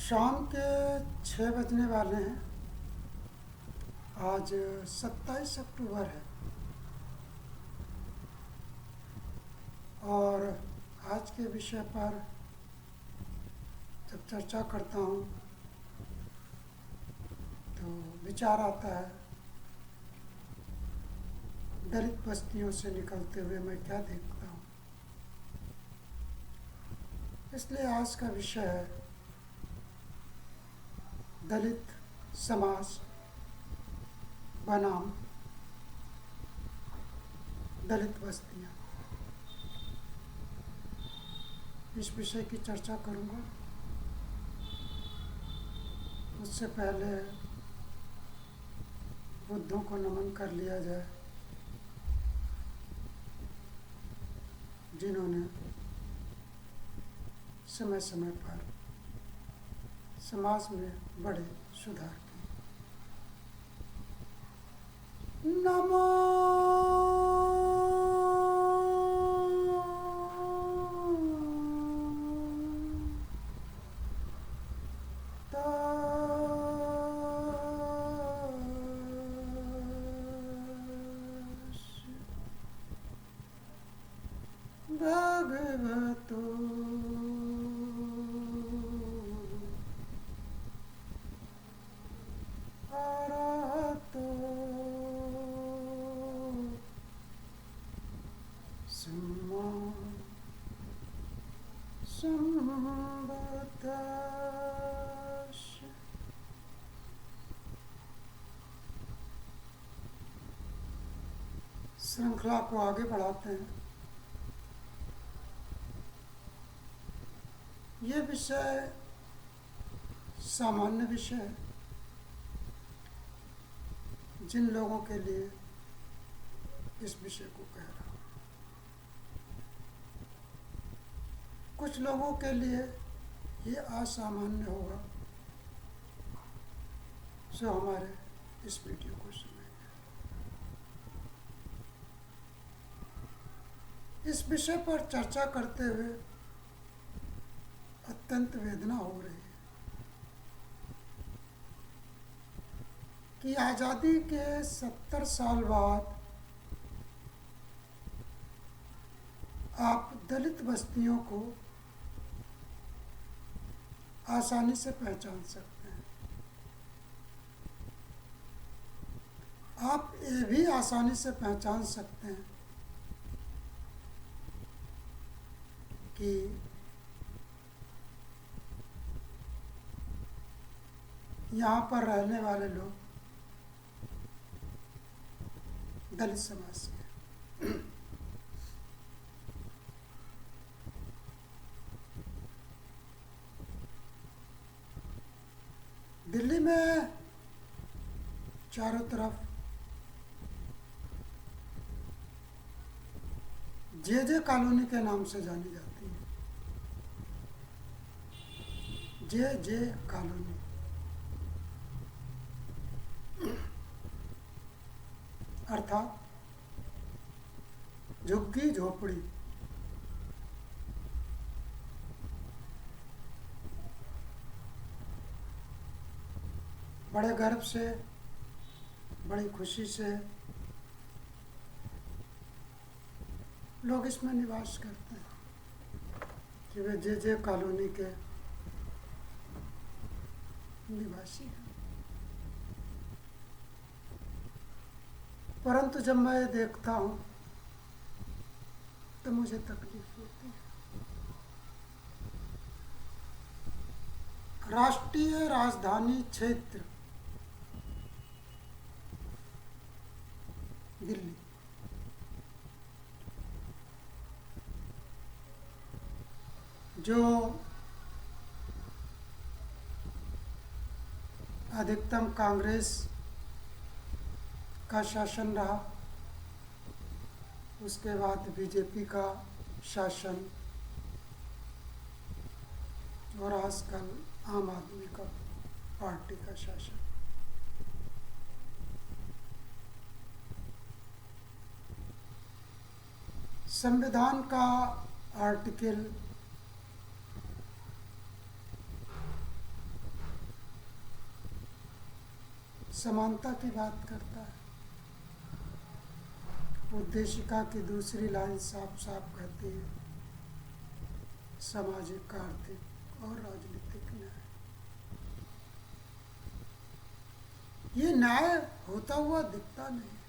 शाम के 6 बजने वाले हैं। आज 27 अक्टूबर है और आज के विषय पर जब चर्चा करता हूँ तो विचार आता है दलित बस्तियों से निकलते हुए मैं क्या देखता हूँ। इसलिए आज का विषय है दलित समाज बनाम दलित बस्तियाँ। इस विषय की चर्चा करूँगा। उससे पहले बुद्धों को नमन कर लिया जाए जिन्होंने समय समय पर समाज में बड़े सुधार किए। नमो भगवतो अरहतो सम्मा सम्बुद्धास्स। श्रृंखला को आगे बढ़ाते हैं। ये विषय सामान्य विषय है जिन लोगों के लिए इस विषय को कह रहा हूँ। कुछ लोगों के लिए ये असामान्य होगा जो हमारे इस वीडियो को सुनेंगे। इस विषय पर चर्चा करते हुए अत्यंत वेदना हो रही है कि आज़ादी के 70 साल बाद आप दलित बस्तियों को आसानी से पहचान सकते हैं। आप ये भी आसानी से पहचान सकते हैं कि यहाँ पर रहने वाले लोग दलित समाज के। दिल्ली में चारों तरफ जे कॉलोनी के नाम से जानी जाती है। जे कॉलोनी अर्थात झुग्गी झोपड़ी। बड़े गर्व से, बड़ी खुशी से लोग इसमें निवास करते हैं कि वे जे कॉलोनी के निवासी हैं। परंतु जब मैं ये देखता हूँ तो मुझे तकलीफ होती है। राष्ट्रीय राजधानी क्षेत्र दिल्ली जो अधिकतम कांग्रेस का शासन रहा, उसके बाद बीजेपी का शासन और आजकल आम आदमी का पार्टी का शासन। संविधान का आर्टिकल समानता की बात करता है। उद्देशिका की दूसरी लाइन साफ साफ कहती है सामाजिक, आर्थिक और राजनीतिक न्याय। ये न्याय होता हुआ दिखता नहीं।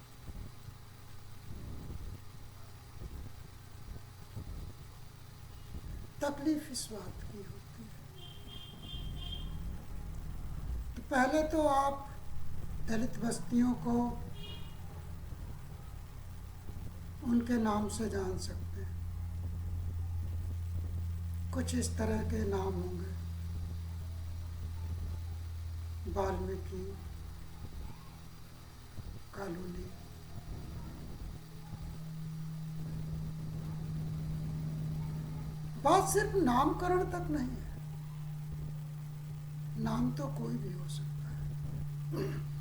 तकलीफ इस बात की होती है। तो पहले तो आप दलित बस्तियों को उनके नाम से जान सकते हैं। कुछ इस तरह के नाम होंगे: वाल्मीकि कॉलोनी, बात सिर्फ नामकरण तक नहीं है, नाम तो कोई भी हो सकता है।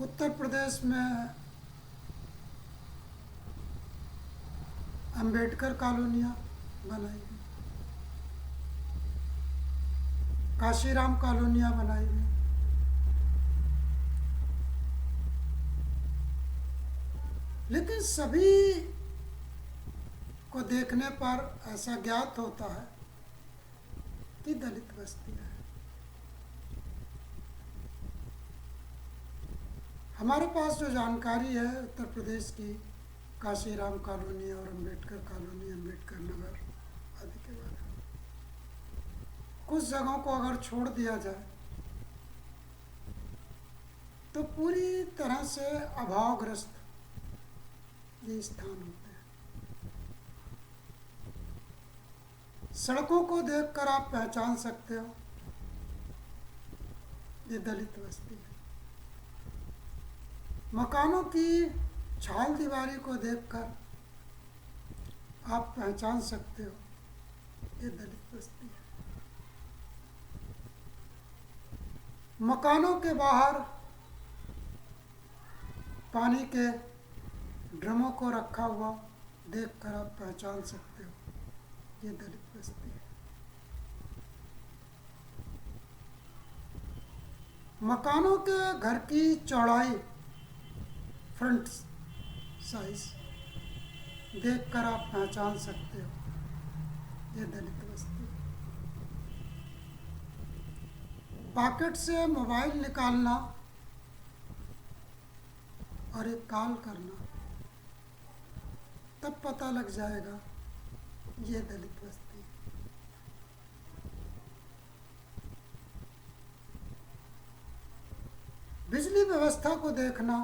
उत्तर प्रदेश में अंबेडकर कॉलोनियां बनाई गई, काशीराम कॉलोनियां बनाई गई, लेकिन सभी को देखने पर ऐसा ज्ञात होता है कि दलित बस्तियां हैं। हमारे पास जो जानकारी है उत्तर प्रदेश की काशीराम कॉलोनी और अंबेडकर कॉलोनी, अंबेडकर नगर आदि के बारे में, कुछ जगहों को अगर छोड़ दिया जाए तो पूरी तरह से अभावग्रस्त ये स्थान होते हैं। सड़कों को देखकर आप पहचान सकते हो ये दलित बस्ती है। मकानों की छाल दीवारी को देखकर आप पहचान सकते हो ये दलित बस्ती है। मकानों के बाहर पानी के ड्रमों को रखा हुआ देखकर आप पहचान सकते हो ये दलित बस्ती है। मकानों के घर की चौड़ाई, फ्रंट साइज देखकर आप पहचान सकते हो ये दलित बस्ती है। पॉकेट से मोबाइल निकालना और एक कॉल करना, तब पता लग जाएगा ये दलित बस्ती है। बिजली व्यवस्था को देखना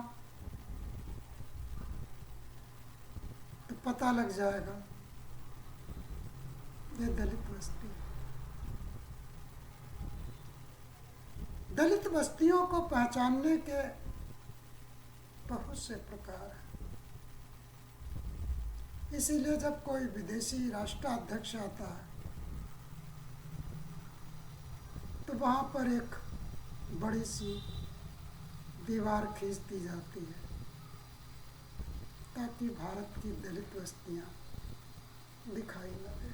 तो पता लग जाएगा ये दलित बस्ती है। दलित बस्तियों को पहचानने के बहुत से प्रकार हैं। इसीलिए जब कोई विदेशी राष्ट्राध्यक्ष आता है तो वहाँ पर एक बड़ी सी दीवार खींच दी जाती है ताकि भारत की दलित बस्तियाँ दिखाई न दे।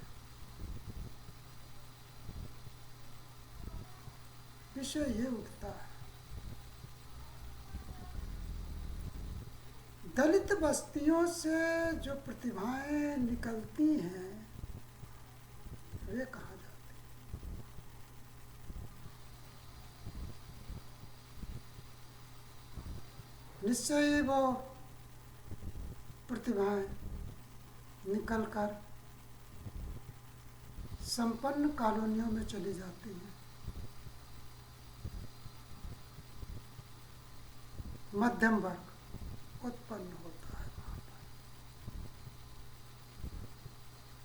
विषय ये उठता है, दलित बस्तियों से जो प्रतिभाएं निकलती हैं वे कहाँ जाती हैं? निश्चय ही वो प्रतिभाएं निकलकर संपन्न कॉलोनियों में चली जाती हैं। मध्यम वर्ग उत्पन्न होता है वहाँ पर।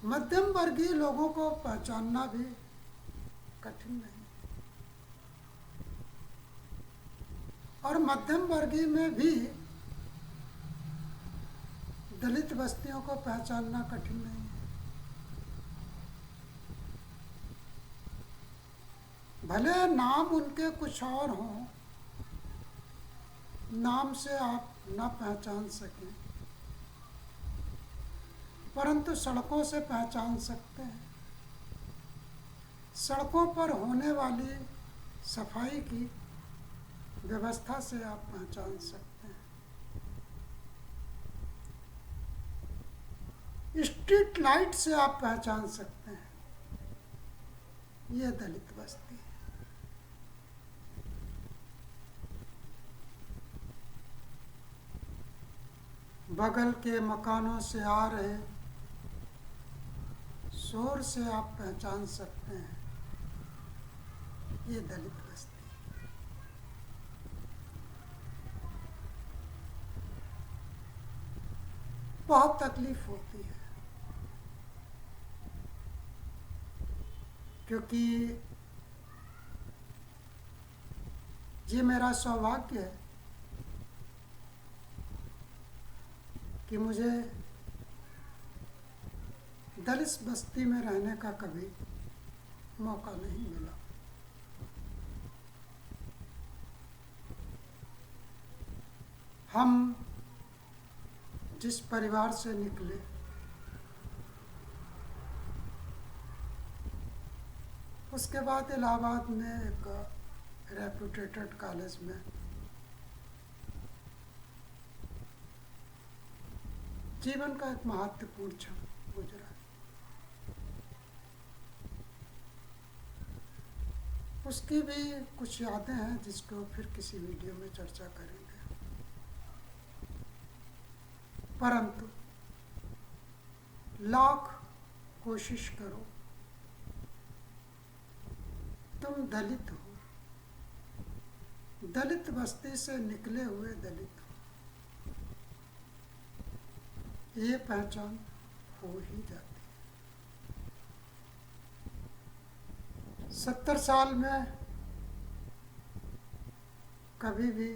मध्यम वर्गीय लोगों को पहचानना भी कठिन नहीं, और मध्यम वर्गीय में भी दलित बस्तियों को पहचानना कठिन नहीं है। भले नाम उनके कुछ और हों, नाम से आप न पहचान सकें, परंतु सड़कों से पहचान सकते हैं। सड़कों पर होने वाली सफाई की व्यवस्था से आप पहचान सकते हैं। स्ट्रीट लाइट से आप पहचान सकते हैं ये दलित बस्ती है। बगल के मकानों से आ रहे शोर से आप पहचान सकते हैं ये दलित बस्ती है। बहुत तकलीफ होती है क्योंकि ये मेरा सौभाग्य है कि मुझे दलित बस्ती में रहने का कभी मौका नहीं मिला। हम जिस परिवार से निकले उसके बाद इलाहाबाद में एक रेप्यूटेड कॉलेज में जीवन का एक महत्वपूर्ण क्षण गुजरा। उसकी भी कुछ यादें हैं जिसको फिर किसी वीडियो में चर्चा करेंगे। परंतु लाख कोशिश करो, तुम दलित हो, दलित बस्ती से निकले हुए दलित हो, ये पहचान हो ही जाती है। 70 साल में कभी भी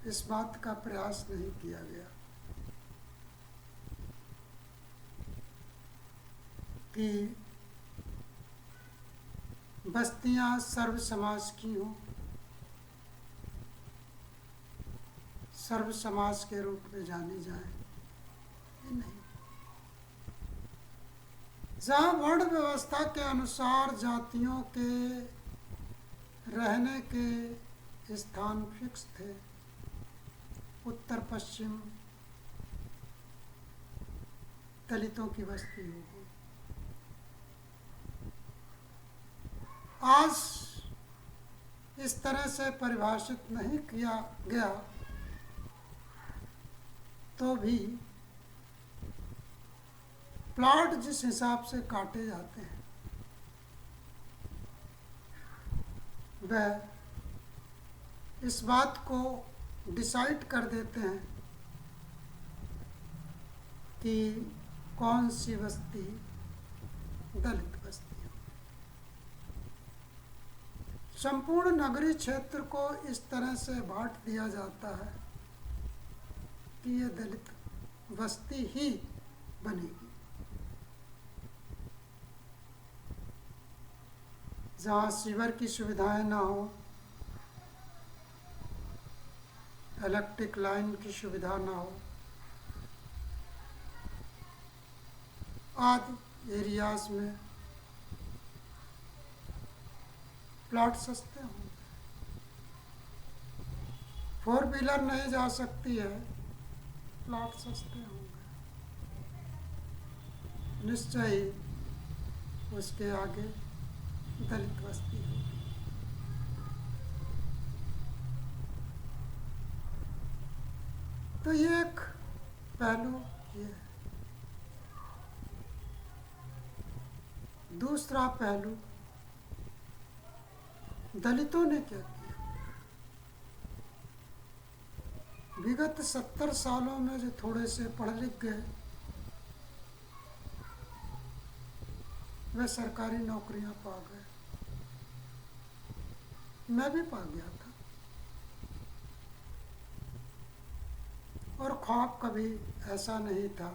इस बात का प्रयास नहीं किया गया कि बस्तियां सर्व समाज की हों, सर्व समाज के रूप में जानी जाए। ये नहीं, जहाँ वर्ण व्यवस्था के अनुसार जातियों के रहने के स्थान फिक्स थे, उत्तर पश्चिम दलितों की बस्ती हो गई। आज इस तरह से परिभाषित नहीं किया गया तो भी प्लॉट जिस हिसाब से काटे जाते हैं वह इस बात को डिसाइड कर देते हैं कि कौन सी बस्ती दलित बस्ती है। संपूर्ण नगरीय क्षेत्र को इस तरह से बांट दिया जाता है कि ये दलित बस्ती ही बनेगी। जहाँ सीवर की सुविधाएं ना हो, इलेक्ट्रिक लाइन की सुविधा ना हो, आदि एरियाज में प्लॉट सस्ते होंगे। 4 व्हीलर नहीं जा सकती है, प्लॉट सस्ते होंगे। निश्चय ही उसके आगे दलित बस्ती होगी। तो ये एक पहलू ये है। दूसरा पहलू, दलितों ने क्या किया? विगत 70 सालों में जो थोड़े से पढ़ लिख गए वे सरकारी नौकरियां पा गए। मैं भी पा गया था और ख्वाब कभी ऐसा नहीं था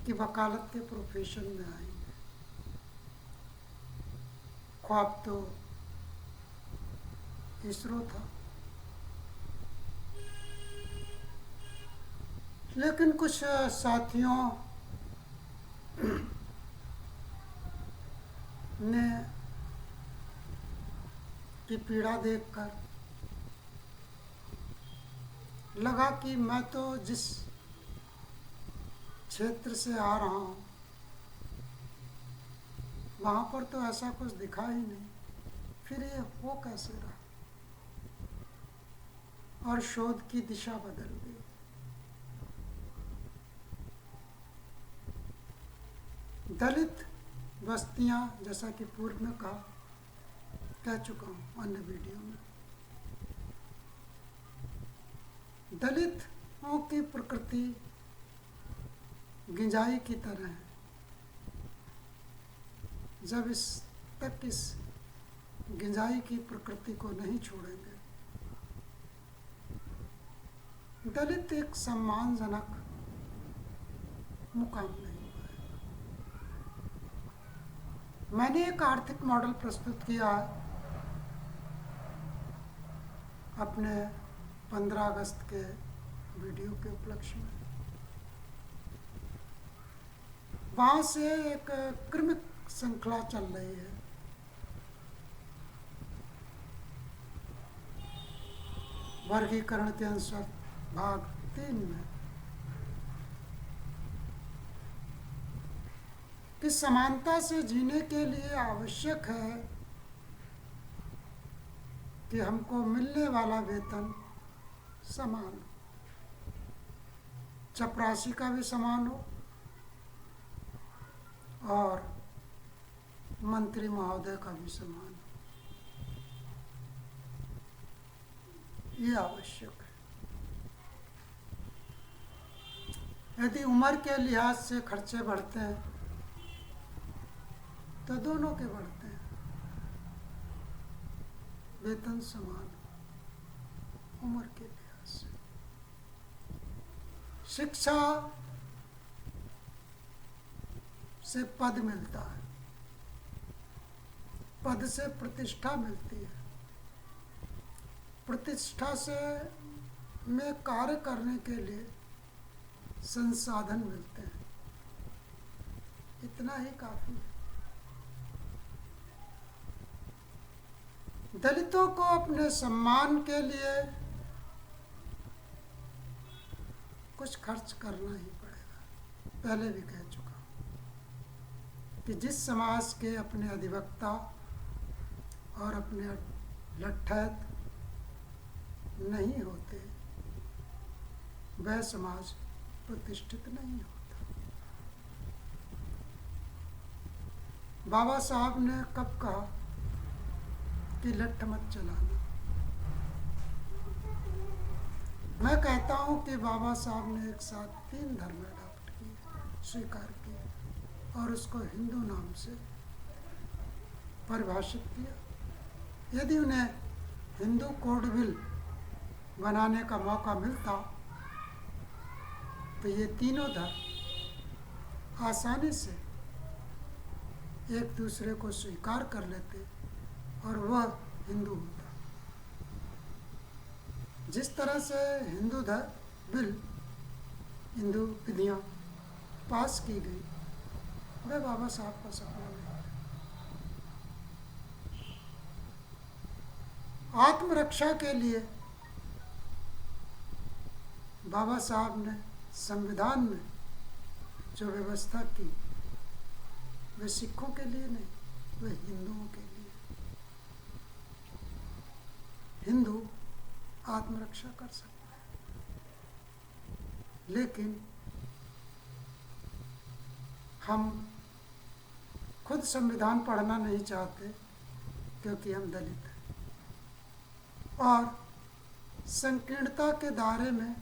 कि वकालत के प्रोफेशन में आएंगे। ख्वाब तो इसरो था। लेकिन कुछ साथियों ने की पीड़ा देखकर लगा कि मैं तो जिस क्षेत्र से आ रहा हूँ वहाँ पर तो ऐसा कुछ दिखा ही नहीं, फिर ये हो कैसे रहा। और शोध की दिशा बदल गई। दलित बस्तियां, जैसा कि पूर्व में कह चुका हूँ अन्य वीडियो में, दलितों की प्रकृति गिंजाई की तरह है। जब इस गिंजाई की प्रकृति को नहीं छोड़ेंगे, दलित एक सम्मानजनक मुकाम नहीं पाएगा। मैंने एक आर्थिक मॉडल प्रस्तुत किया है अपने 15 अगस्त के वीडियो के उपलक्ष्य में। वहाँ से एक क्रमिक श्रृंखला चल रही है। वर्गीकरण के अनुसार भाग 3 में कि समानता से जीने के लिए आवश्यक है कि हमको मिलने वाला वेतन समान हो, चपरासी का भी समान हो और मंत्री महोदय का भी समान हो। ये आवश्यक है। यदि उम्र के लिहाज से खर्चे बढ़ते हैं तो दोनों के बढ़ते हैं। वेतन समान उम्र के लिहाज से। शिक्षा से पद मिलता है, पद से प्रतिष्ठा मिलती है, प्रतिष्ठा से में कार्य करने के लिए संसाधन मिलते हैं। इतना ही काफी है। दलितों को अपने सम्मान के लिए कुछ खर्च करना ही पड़ेगा। पहले भी कह चुका हूं कि जिस समाज के अपने अधिवक्ता और अपने लट्ठैत नहीं होते, वह समाज प्रतिष्ठित नहीं होता। बाबा साहब ने कब कहा कि लट्ठ मत चलाना? मैं कहता हूं कि बाबा साहब ने एक साथ 3 धर्म अडॉप्ट किए, स्वीकार किए और उसको हिंदू नाम से परिभाषित किया। यदि उन्हें हिंदू कोड बिल बनाने का मौका मिलता तो ये तीनों धर्म आसानी से एक दूसरे को स्वीकार कर लेते और वह हिंदू होता। जिस तरह से हिंदू बिल, हिंदू विधियाँ पास की गई, वह बाबा साहब का सपना नहीं। आत्मरक्षा के लिए बाबा साहब ने संविधान में जो व्यवस्था की, वे सिखों के लिए नहीं, वे हिंदुओं के लिए। हिंदू आत्मरक्षा कर सकते हैं, लेकिन हम खुद संविधान पढ़ना नहीं चाहते क्योंकि हम दलित हैं और संकीर्णता के दायरे में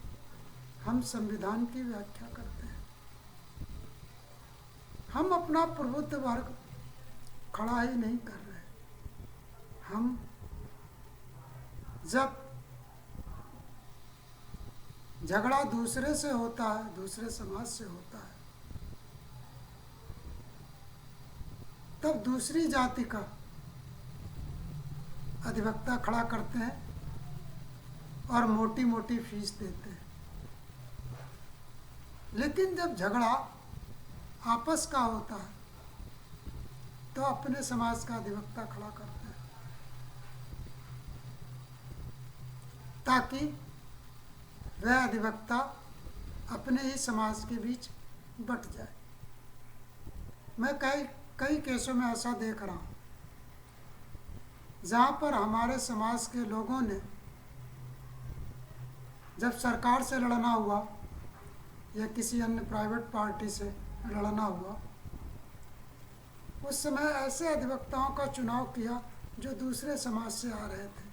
हम संविधान की व्याख्या करते हैं। हम अपना प्रबुद्ध वर्ग खड़ा ही नहीं कर रहे। हम जब झगड़ा दूसरे से होता है, दूसरे समाज से होता है, तब दूसरी जाति का अधिवक्ता खड़ा करते हैं और मोटी मोटी फीस देते हैं। लेकिन जब झगड़ा आपस का होता है, तो अपने समाज का अधिवक्ता खड़ा करते हैं ताकि वह अधिवक्ता अपने ही समाज के बीच बट जाए। मैं कई कई केसों में ऐसा देख रहा हूँ जहाँ पर हमारे समाज के लोगों ने जब सरकार से लड़ना हुआ या किसी अन्य प्राइवेट पार्टी से लड़ना हुआ, उस समय ऐसे अधिवक्ताओं का चुनाव किया जो दूसरे समाज से आ रहे थे,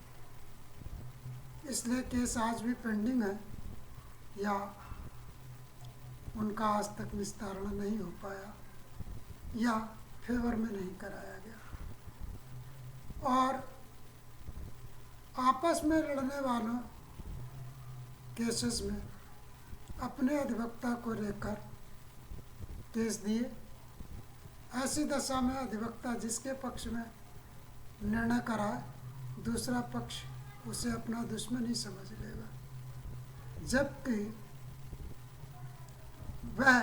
इसलिए केस आज भी पेंडिंग है या उनका आज तक निस्तारण नहीं हो पाया या फेवर में नहीं कराया गया। और आपस में लड़ने वालों केसेस में अपने अधिवक्ता को लेकर केस दिए। ऐसी दशा में अधिवक्ता जिसके पक्ष में निर्णय कराए, दूसरा पक्ष उसे अपना दुश्मन ही समझ लेगा, जबकि वह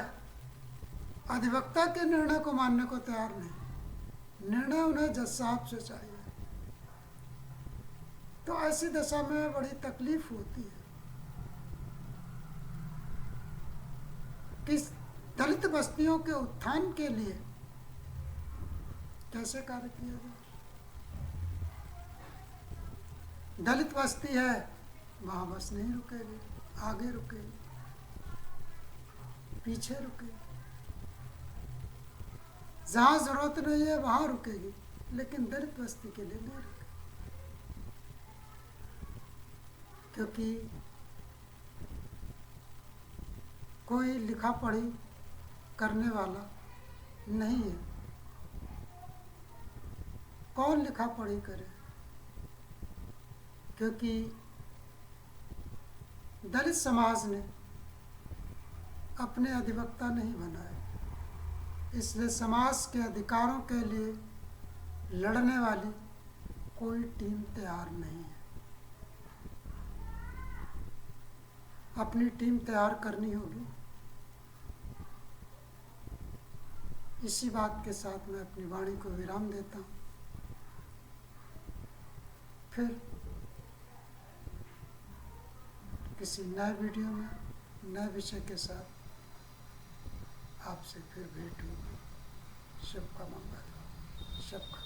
अधिवक्ता के निर्णय को मानने को तैयार नहीं। निर्णय उन्हें जज साहब से चाहिए। तो ऐसी दशा में बड़ी तकलीफ होती है कि दलित बस्तियों के उत्थान के लिए कैसे कार्य किया जाए। दलित बस्ती है, वहां बस नहीं रुकेगी, आगे रुकेगी, पीछे रुकेगी। जहां जरूरत नहीं है वहां रुकेगी, लेकिन दलित बस्ती के लिए नहीं रुकेगी, क्योंकि कोई लिखा पढ़ी करने वाला नहीं है। कौन लिखा पढ़ी करे, क्योंकि दलित समाज ने अपने अधिवक्ता नहीं बनाए, इसलिए समाज के अधिकारों के लिए लड़ने वाली कोई टीम तैयार नहीं है। अपनी टीम तैयार करनी होगी। इसी बात के साथ मैं अपनी वाणी को विराम देता हूँ। फिर किसी नए वीडियो में नए विषय के साथ आपसे फिर भेंट होगी। सबका मंगल, सबका